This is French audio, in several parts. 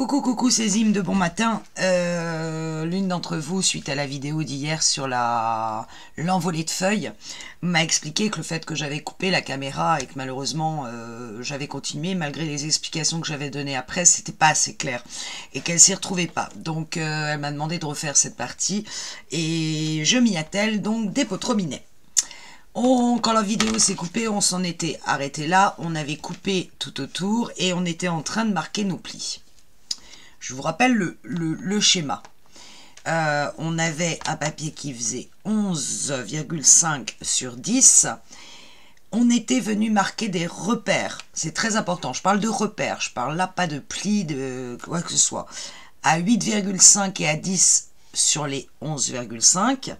Coucou, c'est Zim de Bon Matin. L'une d'entre vous, suite à la vidéo d'hier sur l'envolée de feuilles, m'a expliqué que le fait que j'avais coupé la caméra et que malheureusement j'avais continué, malgré les explications que j'avais données après, c'était pas assez clair et qu'elle s'y retrouvait pas. Donc elle m'a demandé de refaire cette partie et je m'y attelle donc des pots robinet. Quand la vidéo s'est coupée, on s'en était arrêté là, on avait coupé tout autour et on était en train de marquer nos plis. Je vous rappelle le schéma. On avait un papier qui faisait 11,5 sur 10. On était venu marquer des repères. C'est très important. Je parle de repères. Je parle là pas de plis, de quoi que ce soit. À 8,5 et à 10 sur les 11,5.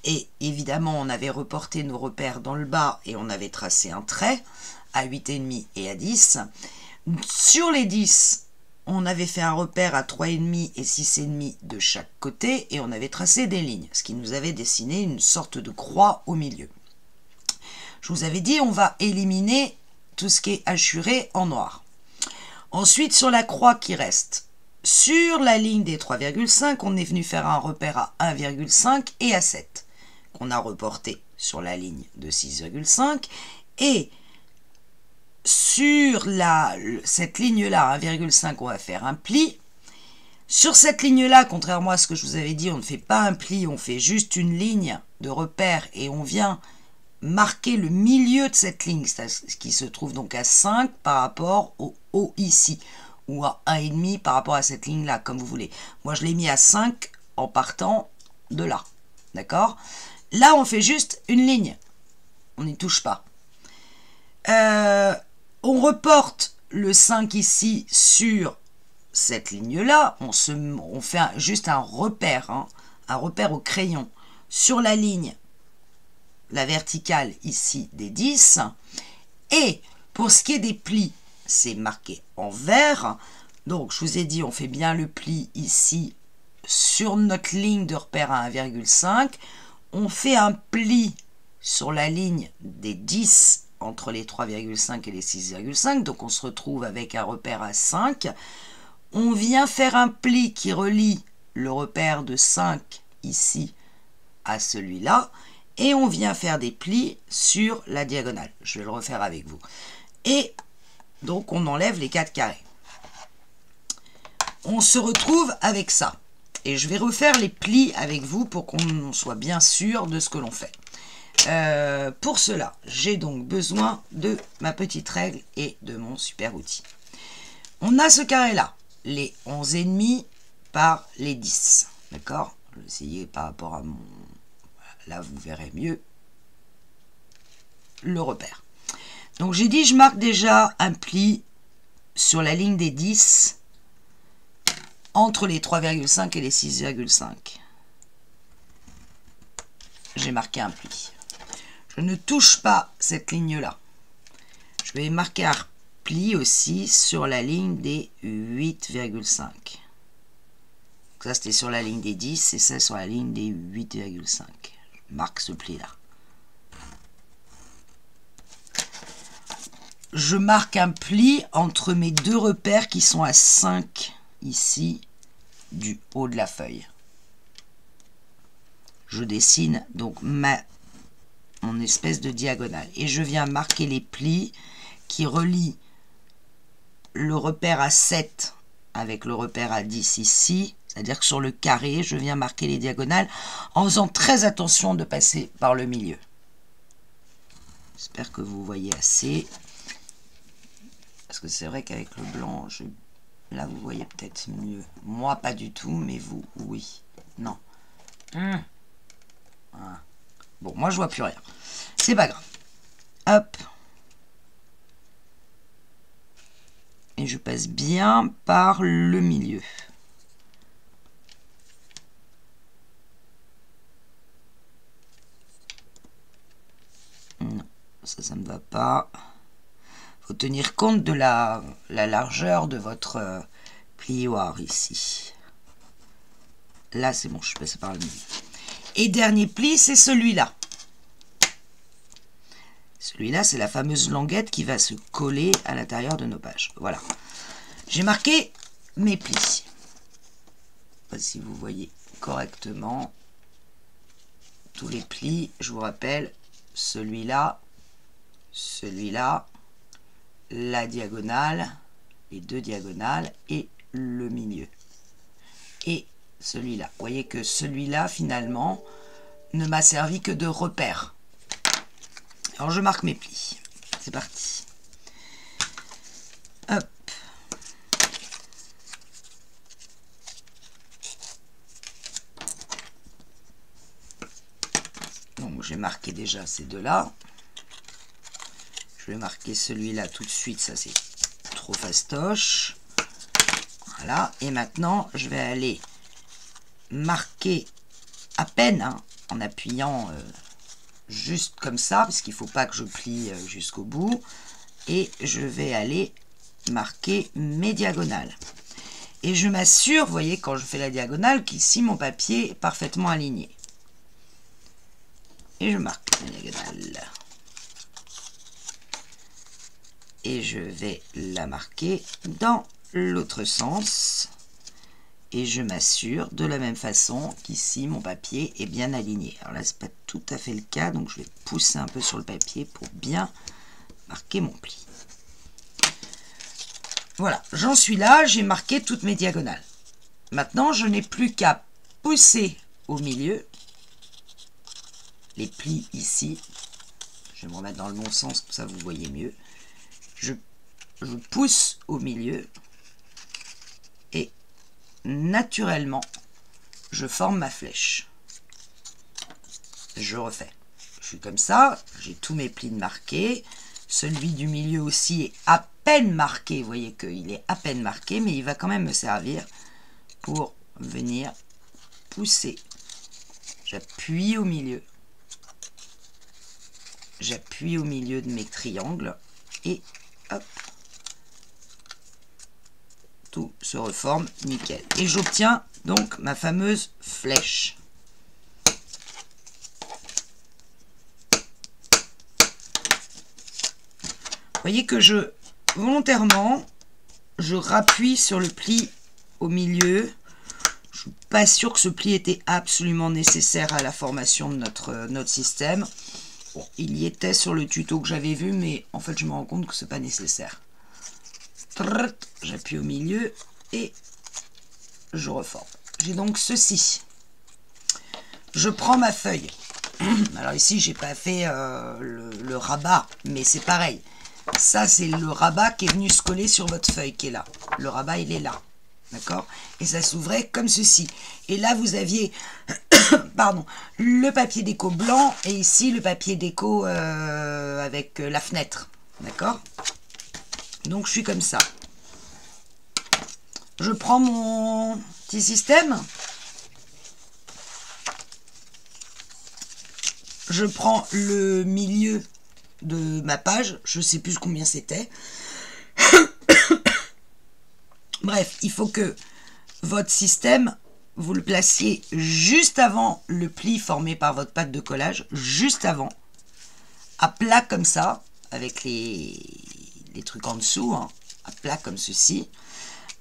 Et évidemment, on avait reporté nos repères dans le bas et on avait tracé un trait à 8,5 et à 10. Sur les 10, on avait fait un repère à 3,5 et 6,5 de chaque côté et on avait tracé des lignes, ce qui nous avait dessiné une sorte de croix au milieu. Je vous avais dit, on va éliminer tout ce qui est hachuré en noir. Ensuite, sur la croix qui reste, sur la ligne des 3,5, on est venu faire un repère à 1,5 et à 7, qu'on a reporté sur la ligne de 6,5 et sur cette ligne-là, 1,5, on va faire un pli. Sur cette ligne-là, contrairement à ce que je vous avais dit, on ne fait pas un pli, on fait juste une ligne de repère et on vient marquer le milieu de cette ligne, ce qui se trouve donc à 5 par rapport au haut ici, ou à 1,5 par rapport à cette ligne-là, comme vous voulez. Moi, je l'ai mis à 5 en partant de là, d'accord? Là, on fait juste une ligne, on n'y touche pas. On reporte le 5 ici sur cette ligne-là. On fait juste un repère, un repère au crayon sur la ligne, la verticale ici des 10. Et pour ce qui est des plis, c'est marqué en vert. Donc, je vous ai dit, on fait bien le pli ici sur notre ligne de repère à 1,5. On fait un pli sur la ligne des 10 entre les 3,5 et les 6,5, donc on se retrouve avec un repère à 5. On vient faire un pli qui relie le repère de 5 ici à celui-là, et on vient faire des plis sur la diagonale. Je vais le refaire avec vous. Et donc on enlève les 4 carrés. On se retrouve avec ça. Et je vais refaire les plis avec vous pour qu'on soit bien sûr de ce que l'on fait. Pour cela, j'ai donc besoin de ma petite règle et de mon super outil. On a ce carré-là, les 11,5 par les 10. D'accord? Je vais essayer par rapport à mon... Là, vous verrez mieux le repère. Donc, j'ai dit, je marque déjà un pli sur la ligne des 10 entre les 3,5 et les 6,5. J'ai marqué un pli. Je ne touche pas cette ligne-là. Je vais marquer un pli aussi sur la ligne des 8,5. Ça, c'était sur la ligne des 10 et ça sur la ligne des 8,5. Je marque ce pli-là. Je marque un pli entre mes deux repères qui sont à 5 ici du haut de la feuille. Je dessine donc mon espèce de diagonale. Et je viens marquer les plis qui relient le repère à 7 avec le repère à 10 ici. C'est-à-dire que sur le carré, je viens marquer les diagonales en faisant très attention de passer par le milieu. J'espère que vous voyez assez. Parce que c'est vrai qu'avec le blanc, là vous voyez peut-être mieux. Moi pas du tout, mais vous, oui. Non. Voilà. Bon, moi je vois plus rien. C'est pas grave. Hop. Et je passe bien par le milieu. Non, ça ne va pas. Faut tenir compte de la largeur de votre plioir ici. Là, c'est bon, je suis passé par le milieu. Et dernier pli, c'est celui-là. Celui-là, c'est la fameuse languette qui va se coller à l'intérieur de nos pages. Voilà. J'ai marqué mes plis. Je sais pas si vous voyez correctement tous les plis. Je vous rappelle, celui-là, celui-là, la diagonale, les deux diagonales et le milieu. Et celui-là. Vous voyez que celui-là, finalement, ne m'a servi que de repère. Alors, je marque mes plis. C'est parti. Hop. Donc, j'ai marqué déjà ces deux-là. Je vais marquer celui-là tout de suite. Ça, c'est trop fastoche. Voilà. Et maintenant, je vais aller marquer à peine, hein, en appuyant juste comme ça, parce qu'il ne faut pas que je plie jusqu'au bout. Et je vais aller marquer mes diagonales. Et je m'assure, vous voyez, quand je fais la diagonale, qu'ici, mon papier est parfaitement aligné. Et je marque la diagonale. Et je vais la marquer dans l'autre sens. Et je m'assure de la même façon qu'ici, mon papier est bien aligné. Alors là, ce n'est pas tout à fait le cas, donc je vais pousser un peu sur le papier pour bien marquer mon pli. Voilà, j'en suis là, j'ai marqué toutes mes diagonales. Maintenant, je n'ai plus qu'à pousser au milieu les plis ici. Je vais me remettre dans le bon sens, comme ça vous voyez mieux. Je pousse au milieu et naturellement, je forme ma flèche. Je refais. Je suis comme ça, j'ai tous mes plis marqués. Celui du milieu aussi est à peine marqué. Vous voyez qu'il est à peine marqué, mais il va quand même me servir pour venir pousser. J'appuie au milieu. J'appuie au milieu de mes triangles et hop, tout se reforme nickel. Et j'obtiens donc ma fameuse flèche. Vous voyez que volontairement, je rappuie sur le pli au milieu. Je ne suis pas sûre que ce pli était absolument nécessaire à la formation de notre système. Bon, il y était sur le tuto que j'avais vu, mais en fait, je me rends compte que ce n'est pas nécessaire. J'appuie au milieu et je reforme. J'ai donc ceci. Je prends ma feuille. Alors ici, j'ai pas fait le rabat, mais c'est pareil. Ça, c'est le rabat qui est venu se coller sur votre feuille qui est là. Le rabat, il est là. D'accord? Et ça s'ouvrait comme ceci. Et là, vous aviez pardon, le papier déco blanc et ici le papier déco avec la fenêtre. D'accord? Donc, je suis comme ça. Je prends mon petit système. Je prends le milieu de ma page. Je ne sais plus combien c'était. Bref, il faut que votre système, vous le placiez juste avant le pli formé par votre pâte de collage, juste avant, à plat comme ça, avec les trucs en dessous, hein, à plat comme ceci.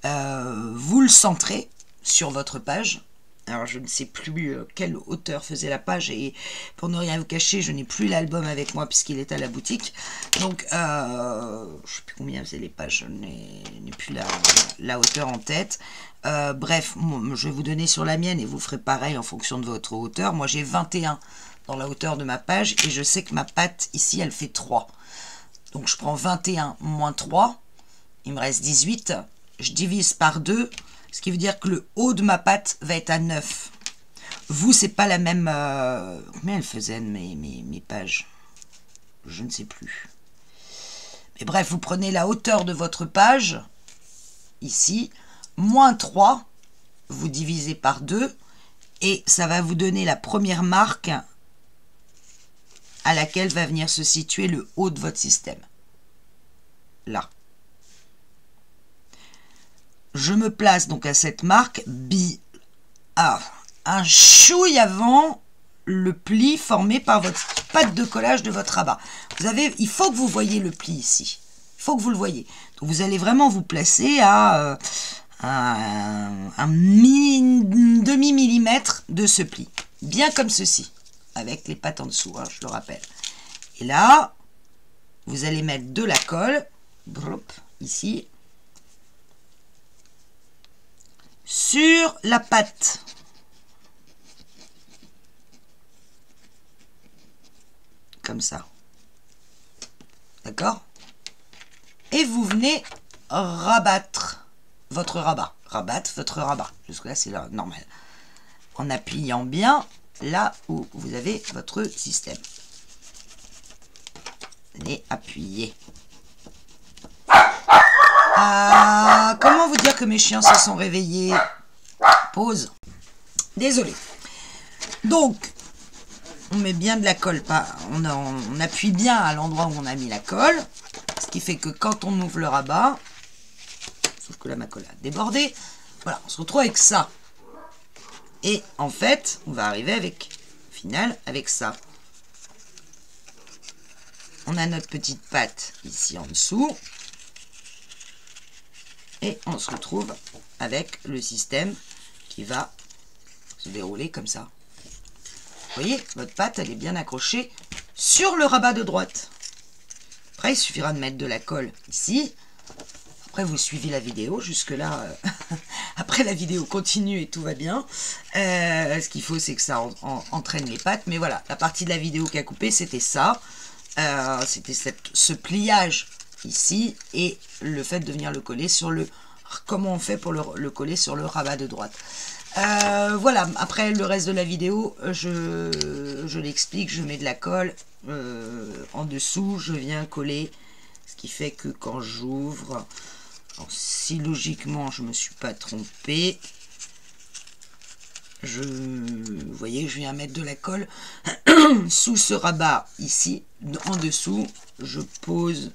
Vous le centrez sur votre page. Alors, je ne sais plus quelle hauteur faisait la page et pour ne rien vous cacher, je n'ai plus l'album avec moi puisqu'il est à la boutique. Donc, je ne sais plus combien faisaient les pages, je n'ai plus la hauteur en tête. Bref, je vais vous donner sur la mienne et vous ferez pareil en fonction de votre hauteur. Moi, j'ai 21 dans la hauteur de ma page et je sais que ma patte ici, elle fait 3. Donc, je prends 21 moins 3, il me reste 18. Je divise par 2. Ce qui veut dire que le haut de ma patte va être à 9. Vous, c'est pas la même... combien elles faisaient mes pages? Je ne sais plus. Mais bref, vous prenez la hauteur de votre page, ici, moins 3, vous divisez par 2, et ça va vous donner la première marque à laquelle va venir se situer le haut de votre système. Là. Je me place donc à cette marque un chouille avant le pli formé par votre pâte de collage de votre rabat. Il faut que vous voyez le pli ici. Il faut que vous le voyez. Donc vous allez vraiment vous placer à demi-millimètre de ce pli. Bien comme ceci, avec les pattes en dessous, hein, je le rappelle. Et là, vous allez mettre de la colle, ici, sur la patte. Comme ça. D'accord? Et vous venez rabattre votre rabat. Rabattre votre rabat. Jusque-là, c'est normal. En appuyant bien là où vous avez votre système. Allez, appuyez. Comment vous dire que mes chiens se sont réveillés? Pause. Désolé. Donc, on met bien de la colle. On appuie bien à l'endroit où on a mis la colle. Ce qui fait que quand on ouvre le rabat, sauf que là ma colle a débordé, voilà, on se retrouve avec ça. Et en fait, on va arriver avec, au final, avec ça. On a notre petite patte ici en dessous. Et on se retrouve avec le système qui va se dérouler comme ça. Vous voyez, votre patte, elle est bien accrochée sur le rabat de droite. Après, il suffira de mettre de la colle ici. Après, vous suivez la vidéo. Jusque-là, après la vidéo continue et tout va bien. Ce qu'il faut, c'est que ça entraîne les pattes. Mais voilà, la partie de la vidéo qui a coupé, c'était ça. C'était ce pliage ici et le fait de venir le coller sur le... Comment on fait pour le coller sur le rabat de droite. Voilà, après le reste de la vidéo, je l'explique, je mets de la colle en dessous, je viens coller, ce qui fait que quand j'ouvre, si logiquement je me suis pas trompée, vous voyez, je viens mettre de la colle sous ce rabat ici, en dessous, je pose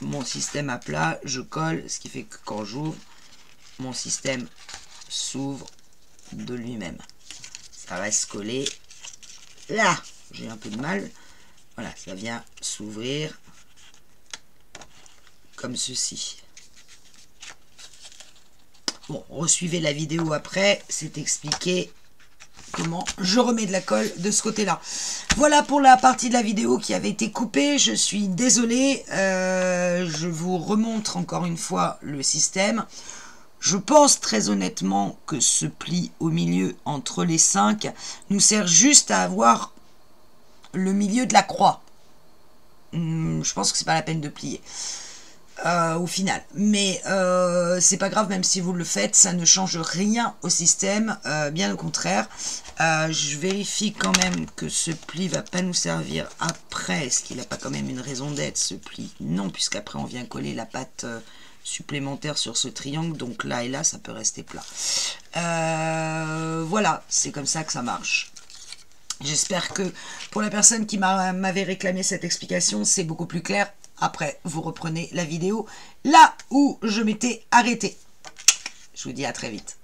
mon système à plat, je colle, ce qui fait que quand j'ouvre, mon système s'ouvre de lui-même. Ça reste collé. Là, j'ai un peu de mal. Voilà, ça vient s'ouvrir comme ceci. Bon, resuivez la vidéo après, c'est expliqué comment je remets de la colle de ce côté-là. Voilà pour la partie de la vidéo qui avait été coupée. Je suis désolée. Je vous remontre encore une fois le système. Je pense très honnêtement que ce pli au milieu entre les 5 nous sert juste à avoir le milieu de la croix. Je pense que c'est pas la peine de plier au final. Mais c'est pas grave, même si vous le faites, ça ne change rien au système. Bien au contraire. Je vérifie quand même que ce pli va pas nous servir après. Est-ce qu'il n'a pas quand même une raison d'être ce pli? Non, puisqu'après on vient coller la patte supplémentaire sur ce triangle, donc là et là ça peut rester plat. Voilà, c'est comme ça que ça marche. J'espère que pour la personne qui m'avait réclamé cette explication, c'est beaucoup plus clair. Après, vous reprenez la vidéo là où je m'étais arrêtée. Je vous dis à très vite.